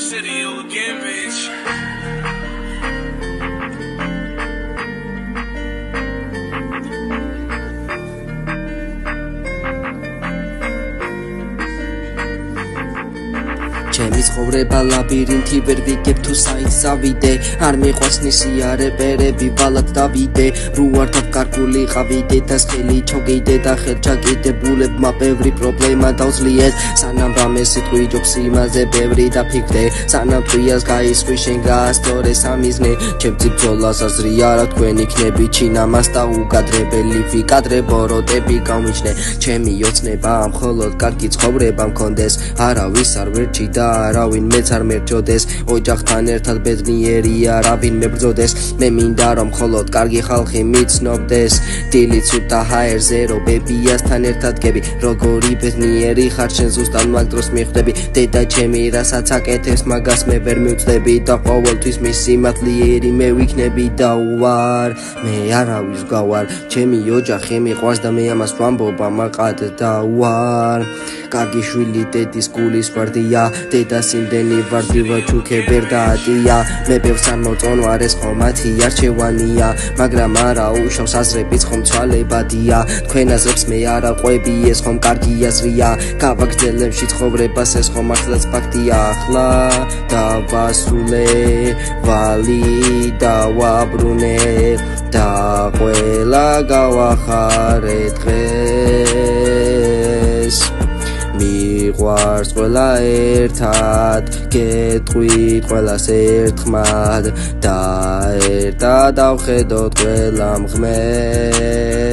city again, bitch. ჩემი ცხოვრება ლაბირინთი ვერ ვიგებ თუ საით წავიდე არ მიყვარს ნისიარეპერები ვალად დავიდე რუართავ კარგულიყავიდე და ხელი ჩოგიდე და ხელჩაკიდებულებმა ბევრი პრობლემა დავძლიეთ სანამ რამე სიტყვი ჯობს იმაზე ბევრი დაფიქრდე სანამ თვიას გაისვრი შენ გაასწორე სამიზნე ჩემ ბრძოლას აზრი არა თქვენ იქნები ჩინამას და უგადრებელი ვიკადრე ბოროტები გავმიჩნე ჩემი ოცნება მხოლოდ კარგი ცხოვრება მქონდეს არავის არ ვერჩი და არავინ მეც არ მერჩოდეს ოჯახთან ერთად ბედნიერი არავინ მებრძოდეს მე მინდა რომ მხოლოდ კარგი ხალხი მიცნობდეს დილით სუთა ჰაერზე რო ბებიასთან ერთად გები როგორი ბედნიერი ხარ შენ ზუსტად მაგ დროს მიხვდები დედა ჩემი რასაც აკეთებს მაგას მე ვერ მივწდები და ყოველთვის მისი მადლიერი მე ვიქნები და უარ მე არავის გავარ ჩემი ოჯახი მიყვარს და მე ამას ვამბობ ამაყად და უარ კარგი შვილი დედის გულის ვარდია დედას იმდენი ვარდივა ჩუქე ვერ დაატია მე ბევრს არ მოწონვარეს ხომ მათი არჩევანია მაგრამ არა უშავს აზრებიც ხომ ცვალებადია თქვენ აზრებს მე არ აყვები ეს ხომ კარგი აზრია გავაგრძელებში ცხოვრებას ეს ხომ ახლაც ფაქტია ახლა დავასრულე ვალი დავაბრუნე და ყველა გავახარე დღეს მიყვარს ყველა ერთად გეტყვით ყველას ერთხმად და ერთად დავხედოთ ყველა მღმერთს